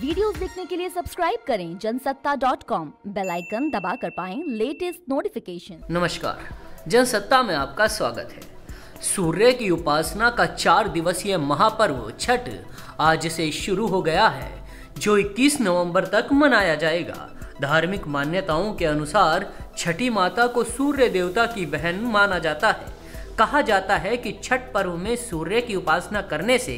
Videos देखने के लिए सब्सक्राइब करें जनसत्ता.com, बेल आइकन दबाकर पाएं लेटेस्ट नोटिफिकेशन। नमस्कार, जनसत्ता में आपका स्वागत है। सूर्य की उपासना का 4 दिवसीय महापर्व छठ आज से शुरू हो गया है, जो 21 नवंबर तक मनाया जाएगा। धार्मिक मान्यताओं के अनुसार छठी माता को सूर्य देवता की बहन माना जाता है। कहा जाता है कि छठ पर्व में सूर्य की उपासना करने से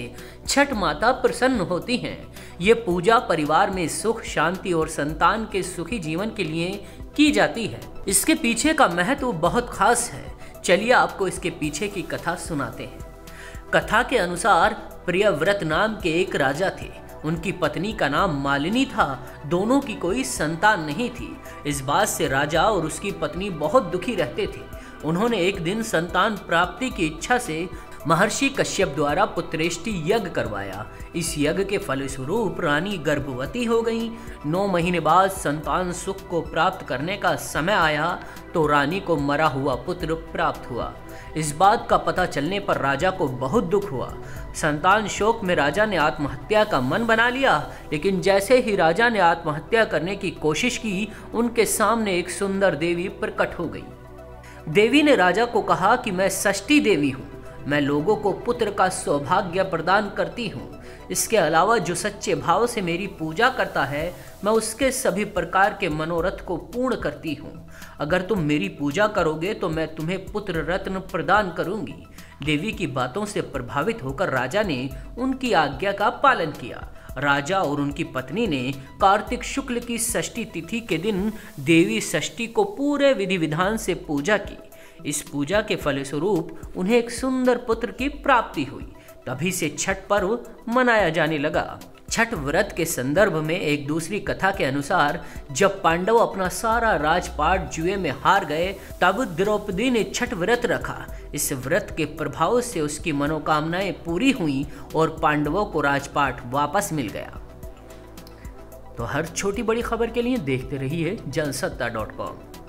छठ माता प्रसन्न होती हैं। ये पूजा परिवार में सुख, शांति और संतान के सुखी जीवन के लिए की जाती है। इसके पीछे का महत्व बहुत खास है। चलिए आपको इसके पीछे की कथा सुनाते हैं। कथा के अनुसार प्रियव्रत नाम के एक राजा थे। उनकी पत्नी का नाम मालिनी था। दोनों की कोई संतान नहीं थी। इस बात से राजा और उसकी पत्नी बहुत दुखी रहते थे। उन्होंने एक दिन संतान प्राप्ति की इच्छा से महर्षि कश्यप द्वारा पुत्रेष्टि यज्ञ करवाया। इस यज्ञ के फलस्वरूप रानी गर्भवती हो गई। 9 महीने बाद संतान सुख को प्राप्त करने का समय आया तो रानी को मरा हुआ पुत्र प्राप्त हुआ। इस बात का पता चलने पर राजा को बहुत दुख हुआ। संतान शोक में राजा ने आत्महत्या का मन बना लिया, लेकिन जैसे ही राजा ने आत्महत्या करने की कोशिश की, उनके सामने एक सुंदर देवी प्रकट हो गई। देवी ने राजा को कहा कि मैं षष्ठी देवी हूँ। मैं लोगों को पुत्र का सौभाग्य प्रदान करती हूँ। इसके अलावा जो सच्चे भाव से मेरी पूजा करता है, मैं उसके सभी प्रकार के मनोरथ को पूर्ण करती हूँ। अगर तुम मेरी पूजा करोगे तो मैं तुम्हें पुत्र रत्न प्रदान करूँगी। देवी की बातों से प्रभावित होकर राजा ने उनकी आज्ञा का पालन किया। राजा और उनकी पत्नी ने कार्तिक शुक्ल की षष्ठी तिथि के दिन देवी षष्ठी को पूरे विधि विधान से पूजा की। इस पूजा के फलस्वरूप उन्हें एक सुंदर पुत्र की प्राप्ति हुई। तभी से छठ पर्व मनाया जाने लगा। छठ व्रत के संदर्भ में एक दूसरी कथा के अनुसार जब पांडव अपना सारा राजपाट जुए में हार गए, तब द्रौपदी ने छठ व्रत रखा। इस व्रत के प्रभाव से उसकी मनोकामनाएं पूरी हुई और पांडवों को राजपाट वापस मिल गया। तो हर छोटी बड़ी खबर के लिए देखते रहिए जनसत्ता.com।